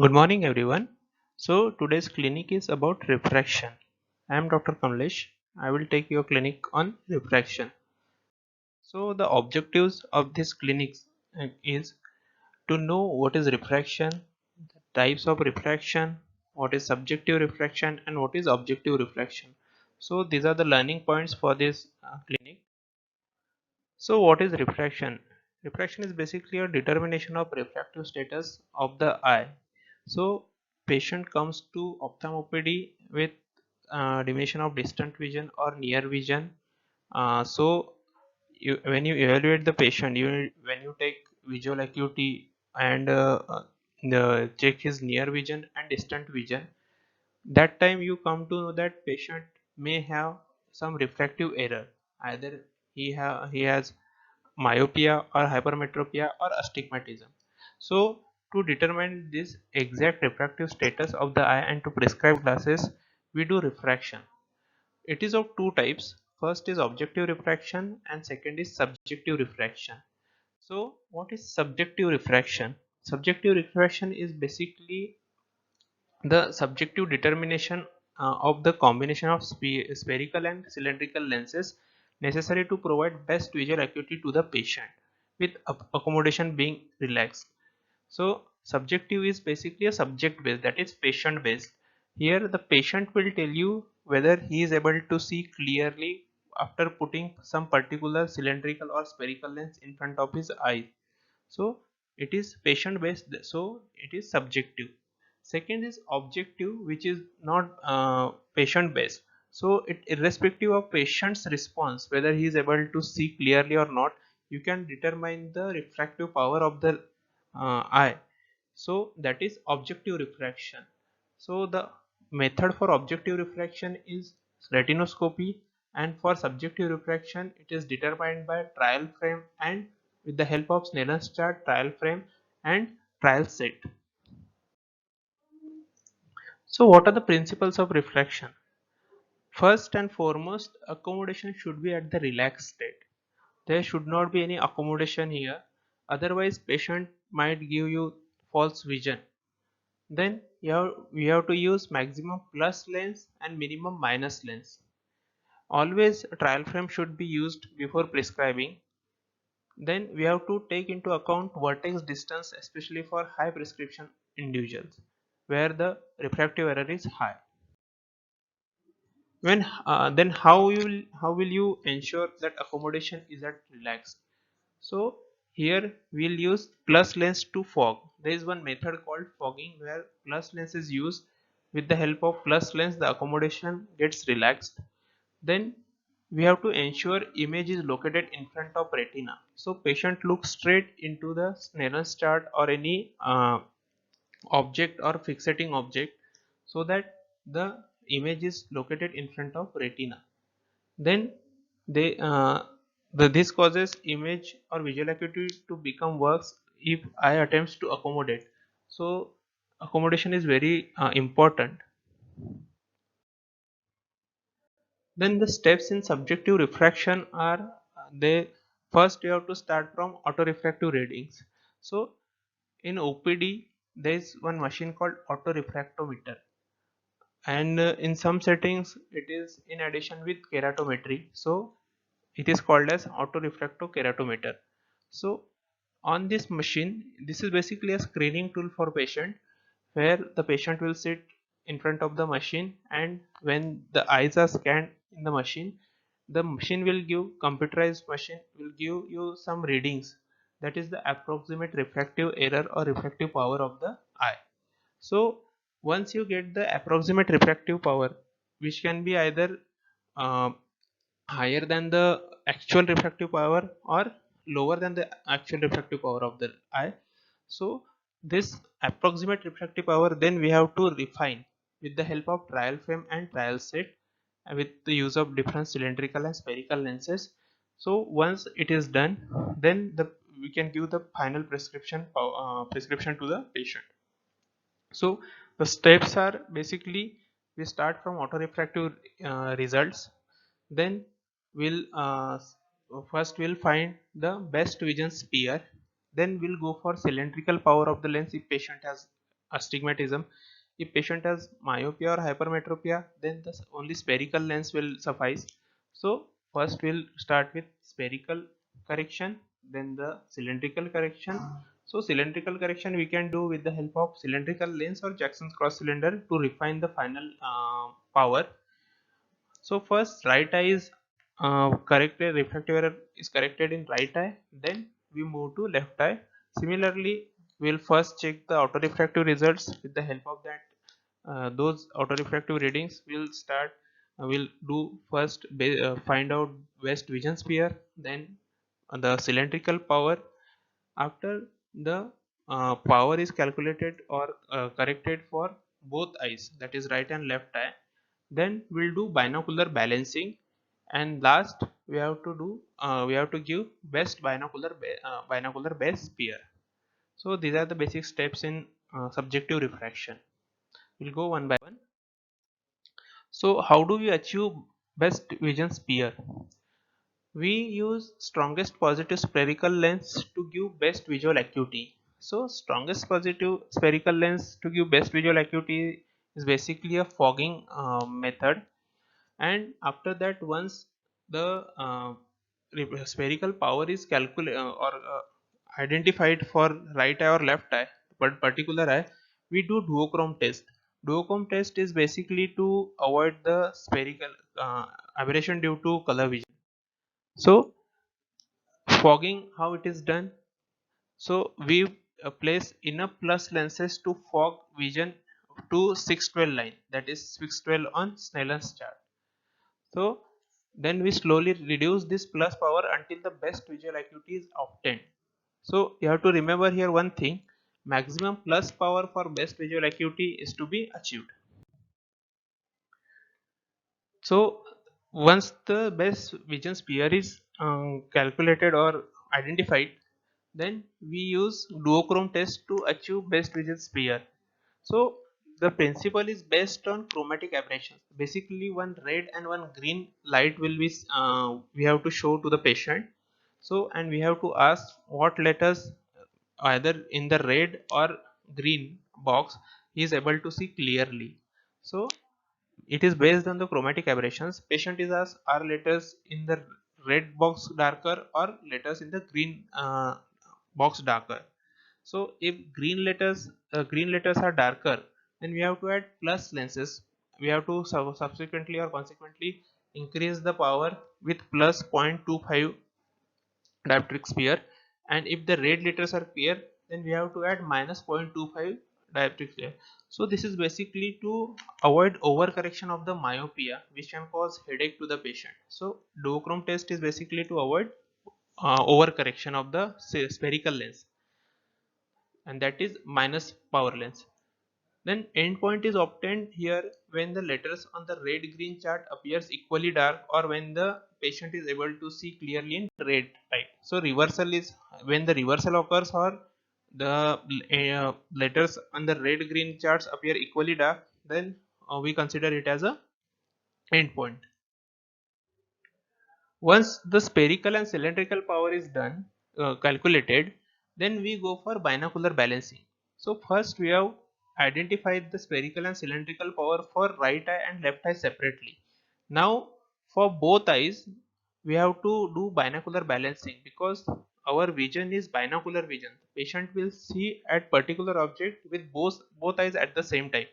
Good morning, everyone. So, today's clinic is about refraction. I am Dr. Kamlesh. I will take your clinic on refraction. So, the objectives of this clinic is to know what is refraction, the types of refraction, what is subjective refraction, and what is objective refraction. So, these are the learning points for this clinic. So, what is refraction? Refraction is basically a determination of refractive status of the eye. So, patient comes to ophthalmopedy with diminution of distant vision or near vision. When you evaluate the patient, when you take visual acuity and check his near vision and distant vision, that time you come to know that patient may have some refractive error. Either he has myopia or hypermetropia or astigmatism. So to determine this exact refractive status of the eye and to prescribe glasses, we do refraction. It is of two types. First is objective refraction and second is subjective refraction. So what is subjective refraction? Subjective refraction is basically the subjective determination of the combination of spherical and cylindrical lenses necessary to provide best visual acuity to the patient with accommodation being relaxed. So subjective is basically a subject based, that is patient based. Here the patient will tell you whether he is able to see clearly after putting some particular cylindrical or spherical lens in front of his eye. So it is patient based, so it is subjective. Second is objective, which is not patient based. So it irrespective of patient's response, whether he is able to see clearly or not, you can determine the refractive power of the eye. So that is objective refraction. So the method for objective refraction is retinoscopy, and for subjective refraction it is determined by trial frame and with the help of Snellen's chart, trial frame and trial set. So what are the principles of refraction? First and foremost, accommodation should be at the relaxed state. There should not be any accommodation here, otherwise patient might give you false vision. Then we have to use maximum plus lens and minimum minus lens. Always a trial frame should be used before prescribing. Then we have to take into account vertex distance, especially for high prescription individuals where the refractive error is high. When then how will you ensure that accommodation is at relaxed? So here we'll use plus lens to fog. There is one method called fogging where plus lens is used. With the help of plus lens, the accommodation gets relaxed. Then we have to ensure image is located in front of retina. So patient looks straight into the Snellen's chart or any object or fixating object so that the image is located in front of retina. Then this causes image or visual acuity to become worse if eye attempts to accommodate. So accommodation is very important. Then the steps in subjective refraction are they first you have to start from autorefractive readings. So in OPD there is one machine called autorefractometer, and in some settings it is in addition with keratometry. So it is called as autorefractokeratometer. So on this machine, this is basically a screening tool for patient where the patient will sit in front of the machine, and when the eyes are scanned in the machine will give computerized machine will give you some readings, that is the approximate refractive error or refractive power of the eye. So once you get the approximate refractive power, which can be either uh, higher than the actual refractive power or lower than the actual refractive power of the eye, so this approximate refractive power then we have to refine with the help of trial frame and trial set, with the use of different cylindrical and spherical lenses. So once it is done, then we can give the final prescription to the patient. So the steps are basically we start from autorefractive results. Then we'll first we'll find the best vision sphere. Then we'll go for cylindrical power of the lens if patient has astigmatism. If patient has myopia or hypermetropia, then the only spherical lens will suffice. So first we'll start with spherical correction, then the cylindrical correction. So cylindrical correction we can do with the help of cylindrical lens or Jackson's cross cylinder to refine the final power. So first right eye is corrected, refractive error is corrected in right eye, then we move to left eye. Similarly, we'll first check the autorefractive results. With the help of that, those autorefractive readings we'll start, we'll do first find out best vision sphere, then the cylindrical power. After the power is calculated or corrected for both eyes, that is right and left eye, then we'll do binocular balancing, and last we have to give best binocular base sphere. So these are the basic steps in subjective refraction. We'll go one by one. So how do we achieve best vision sphere? We use strongest positive spherical lens to give best visual acuity. So strongest positive spherical lens to give best visual acuity is basically a fogging method. And after that, once the spherical power is calculated or identified for right eye or left eye, but particular eye, we do duochrome test. Duochrome test is basically to avoid the spherical aberration due to color vision. So fogging, how it is done? So we place enough plus lenses to fog vision to 612 line, that is 612 on Snellen's chart. So then we slowly reduce this plus power until the best visual acuity is obtained. So you have to remember here one thing: maximum plus power for best visual acuity is to be achieved. So once the best vision sphere is calculated or identified, then we use duochrome test to achieve best vision sphere. So the principle is based on chromatic aberrations. Basically, one red and one green light will be we have to show to the patient. So and we have to ask what letters either in the red or green box he is able to see clearly. So it is based on the chromatic aberrations. Patient is asked, are letters in the red box darker or letters in the green box darker? So if green letters are darker, then we have to add plus lenses. We have to subsequently or consequently increase the power with plus 0.25 dioptric sphere, and if the red letters are clear, then we have to add minus 0.25 dioptric sphere. So this is basically to avoid overcorrection of the myopia, which can cause headache to the patient. So duochrome test is basically to avoid overcorrection of the spherical lens, and that is minus power lens. Then endpoint is obtained here when the letters on the red green chart appears equally dark, or when the patient is able to see clearly in red light. So reversal is when the reversal occurs, or the letters on the red green charts appear equally dark, then we consider it as a endpoint. Once the spherical and cylindrical power is done, calculated, then we go for binocular balancing. So first we have identified the spherical and cylindrical power for right eye and left eye separately. Now for both eyes, we have to do binocular balancing, because our vision is binocular vision. Patient will see at particular object with both eyes at the same time.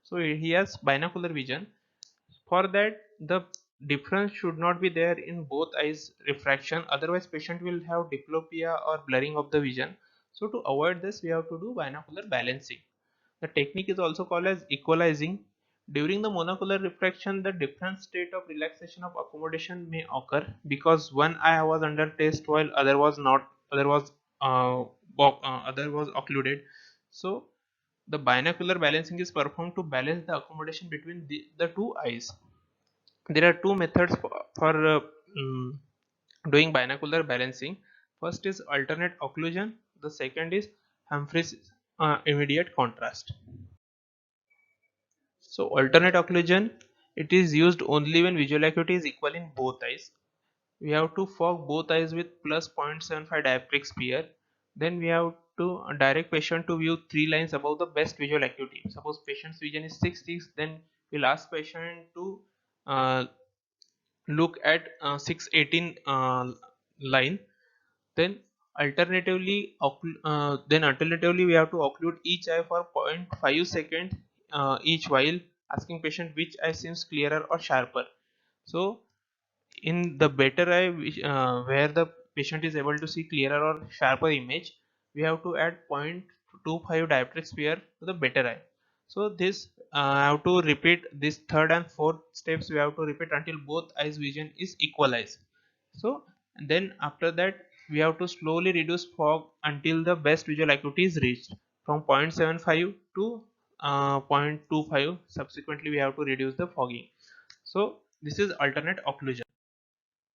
So he has binocular vision. For that, the difference should not be there in both eyes refraction, otherwise patient will have diplopia or blurring of the vision. So to avoid this, we have to do binocular balancing. The technique is also called as equalizing. During the monocular refraction, the different state of relaxation of accommodation may occur, because one eye was under test while other was not, other was occluded. So the binocular balancing is performed to balance the accommodation between the two eyes. There are two methods for doing binocular balancing. First is alternate occlusion, the second is Humphreys immediate contrast. So alternate occlusion, it is used only when visual acuity is equal in both eyes. We have to fog both eyes with plus 0.75 dioptric sphere. Then we have to direct patient to view 3 lines above the best visual acuity. Suppose patient's vision is 6 6, then we'll ask patient to uh, look at 618 line. Then alternatively we have to occlude each eye for 0.5 second each, while asking patient which eye seems clearer or sharper. So in the better eye, where the patient is able to see clearer or sharper image, we have to add 0.25 dioptric sphere to the better eye. So this have to repeat this third and fourth steps, we have to repeat until both eyes vision is equalized. So then after that we have to slowly reduce fog until the best visual acuity is reached from 0.75 to 0.25. Subsequently we have to reduce the fogging. So this is alternate occlusion.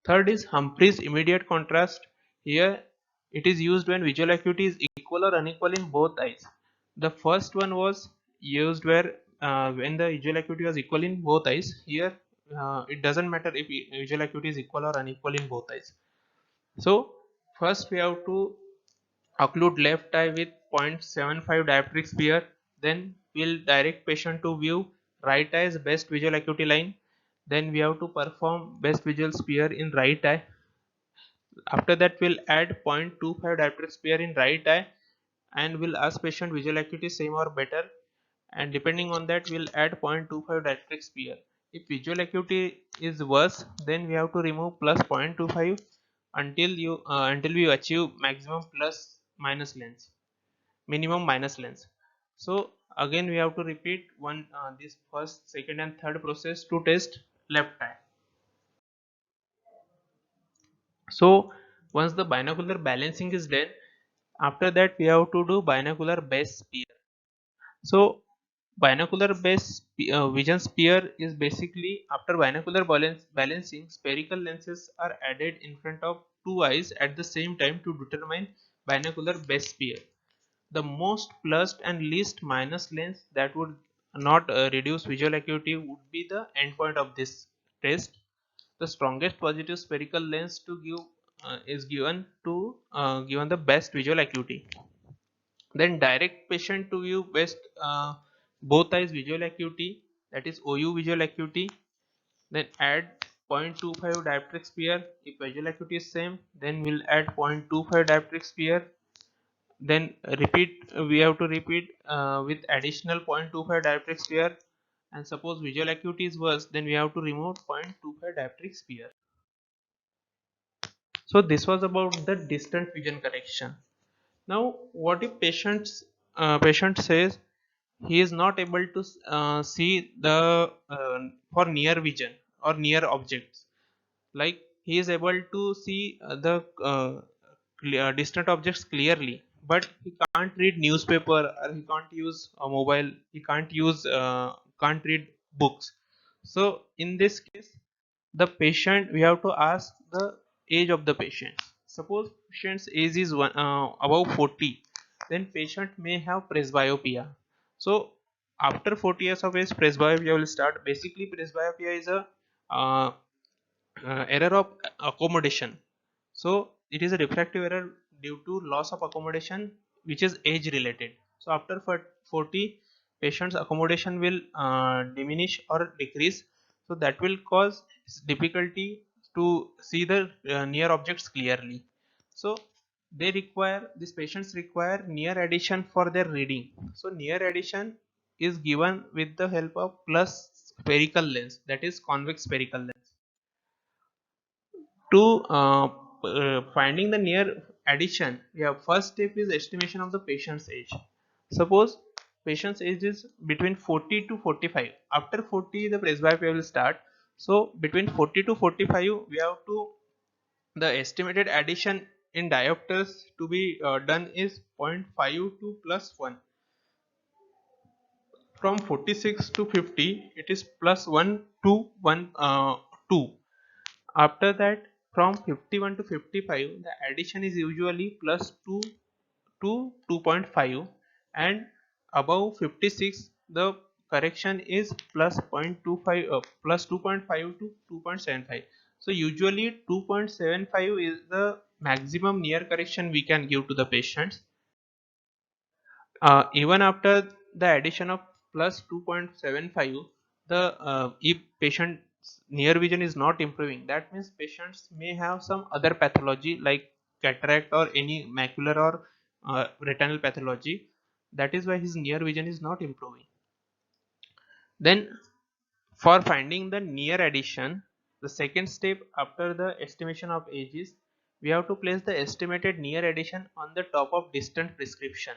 Third is Humphrey's immediate contrast. Here it is used when visual acuity is equal or unequal in both eyes. The first one was used where when the visual acuity was equal in both eyes. Here it doesn't matter if visual acuity is equal or unequal in both eyes. So first we have to occlude left eye with 0.75 dioptric sphere. Then we'll direct patient to view right eye's best visual acuity line. Then we have to perform best visual sphere in right eye. After that we'll add 0.25 dioptric sphere in right eye, and we'll ask patient visual acuity same or better, and depending on that we'll add 0.25 dioptric sphere. If visual acuity is worse, then we have to remove plus 0.25 until we achieve maximum plus minus lens, minimum minus lens. So again we have to repeat this first, second and third process to test left eye. So once the binocular balancing is done, after that we have to do binocular base sphere. So binocular base vision sphere is basically after binocular balancing, spherical lenses are added in front of two eyes at the same time to determine binocular base sphere. The most plus and least minus lens that would not reduce visual acuity would be the endpoint of this test. The strongest positive spherical lens to give is given to given the best visual acuity. Then direct patient to view best both eyes visual acuity, that is OU visual acuity. Then add 0.25 dioptric sphere. If visual acuity is same, then we'll add 0.25 dioptric sphere. Then we have to repeat with additional 0.25 dioptric sphere. And suppose visual acuity is worse, then we have to remove 0.25 dioptric sphere. So this was about the distant vision correction. Now what if patient says he is not able to see the for near vision or near objects, like he is able to see the distant objects clearly, but he can't read newspaper, or he can't use a mobile, he can't read books. So in this case, the patient, we have to ask the age of the patient. Suppose patient's age is above 40, then patient may have presbyopia. So after 40 years of age, presbyopia will start. Basically presbyopia is a uh, error of accommodation. So it is a refractive error due to loss of accommodation, which is age related. So after 40, patient's accommodation will diminish or decrease, so that will cause difficulty to see the near objects clearly. So these patients require near addition for their reading. So near addition is given with the help of plus spherical lens, that is convex spherical lens. To finding the near addition, yeah, first step is estimation of the patient's age. Suppose patient's age is between 40 to 45. After 40 the presbyopia will start. So between 40 to 45 we have to, the estimated addition in diopters to be done is zero point 0.5 to plus 1. From 46 to 50 it is plus 1 to 1 2. After that, from 51 to 55, the addition is usually plus 2 to 2.5, and above 56, the correction is plus 0.25 plus 2.5 to 2.75. So usually 2.75 is the maximum near correction we can give to the patients. Even after the addition of plus 2.75, the if patient's near vision is not improving, that means patients may have some other pathology like cataract or any macular or retinal pathology. That is why his near vision is not improving. Then for finding the near addition, the second step after the estimation of age is we have to place the estimated near addition on the top of distant prescription.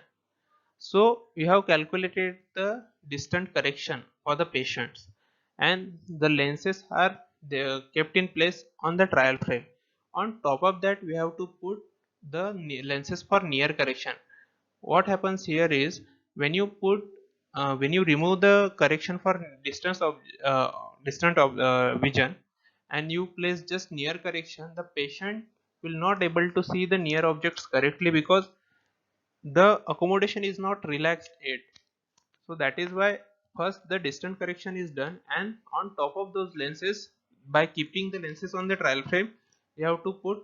So we have calculated the distant correction for the patients, and the lenses are kept in place on the trial frame. On top of that, we have to put the lenses for near correction. What happens here is when you remove the correction for uh, distant of vision and you place just near correction, the patient will not able to see the near objects correctly because the accommodation is not relaxed yet. So that is why first the distant correction is done, and on top of those lenses, by keeping the lenses on the trial frame, you have to put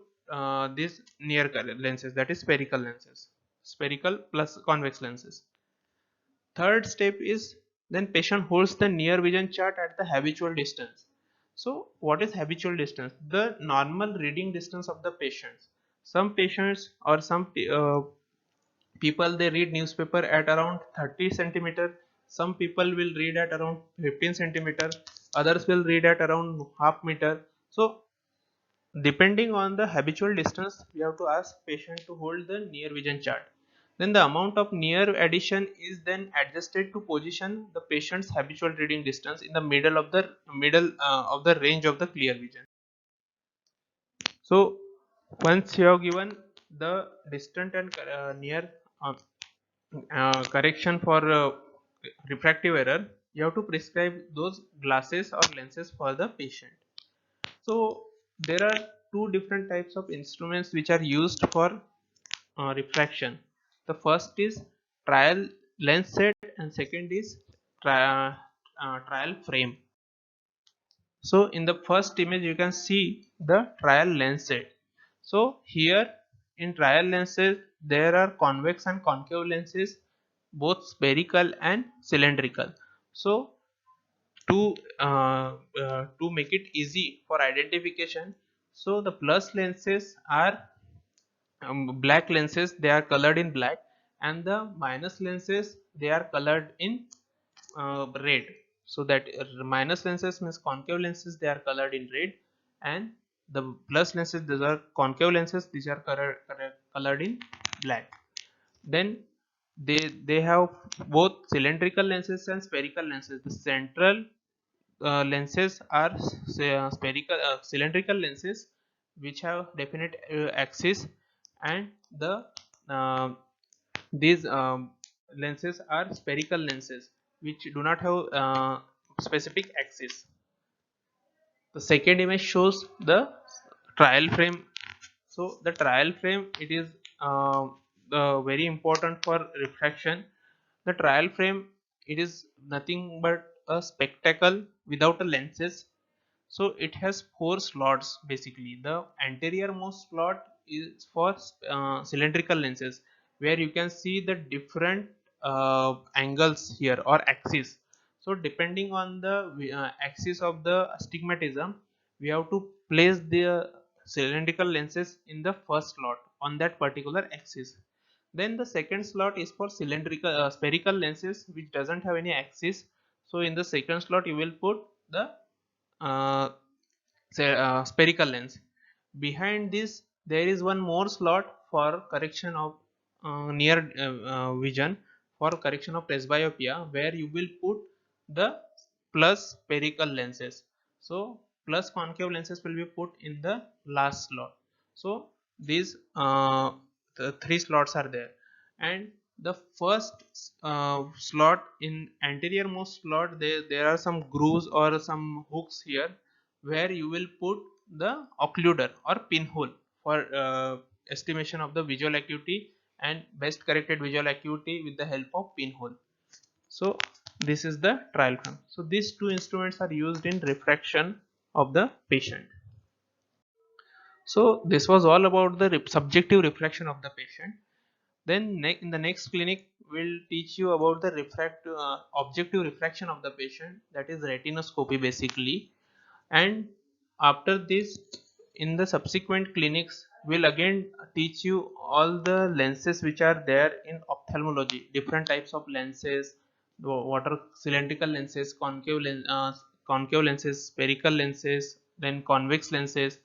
these near lenses, that is spherical lenses, spherical plus convex lenses. Third step is then patient holds the near vision chart at the habitual distance. So what is habitual distance? The normal reading distance of the patients. Some patients or some people, they read newspaper at around 30 centimeter. Some people will read at around 15 centimeter. Others will read at around half meter. So depending on the habitual distance, we have to ask patient to hold the near vision chart. Then the amount of near addition is then adjusted to position the patient's habitual reading distance in the middle of the range of the clear vision. So once you have given the distant and near uh, correction for refractive error, you have to prescribe those glasses or lenses for the patient. So there are two different types of instruments which are used for refraction. The first is trial lens set and second is trial frame. So in the first image you can see the trial lens set. So here in trial lenses there are convex and concave lenses, both spherical and cylindrical. So to make it easy for identification, so the plus lenses are black lenses, they are colored in black, and the minus lenses they are colored in red. So that minus lenses means concave lenses, they are colored in red, and the plus lenses, these are concave lenses, these are colored in black. Then they have both cylindrical lenses and spherical lenses. The central lenses are spherical cylindrical lenses which have definite axis, and the uh, these lenses are spherical lenses which do not have specific axis. The second image shows the trial frame. So the trial frame, it is very important for refraction. The trial frame, it is nothing but a spectacle without a lenses. So it has four slots. Basically the anterior most slot is for cylindrical lenses, where you can see the different angles here or axis. So depending on the axis of the astigmatism, we have to place the cylindrical lenses in the first slot on that particular axis. Then the second slot is for cylindrical spherical lenses which doesn't have any axis. So in the second slot you will put the uh, spherical lens. Behind this there is one more slot for correction of near vision, for correction of presbyopia, where you will put the plus spherical lenses. So plus concave lenses will be put in the last slot. So these the three slots are there, and the first slot, in anterior most slot, there are some grooves or some hooks here, where you will put the occluder or pinhole for estimation of the visual acuity and best corrected visual acuity with the help of pinhole. So this is the trial frame. So these two instruments are used in refraction of the patient. So this was all about the subjective refraction of the patient. Then in the next clinic, we'll teach you about the objective refraction of the patient, that is retinoscopy basically. And after this, in the subsequent clinics, we'll again teach you all the lenses which are there in ophthalmology, different types of lenses, what are cylindrical lenses, concave lenses, spherical lenses, then convex lenses,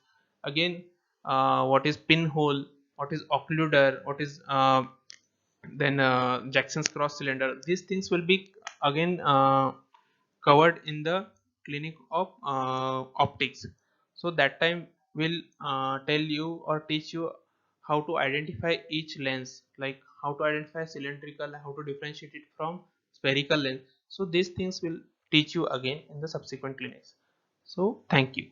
again what is pinhole, what is occluder, what is then Jackson's cross cylinder. These things will be again covered in the clinic of optics. So that time we'll tell you or teach you how to identify each lens, like how to identify cylindrical, how to differentiate it from spherical lens. So these things will teach you again in the subsequent clinics. So thank you.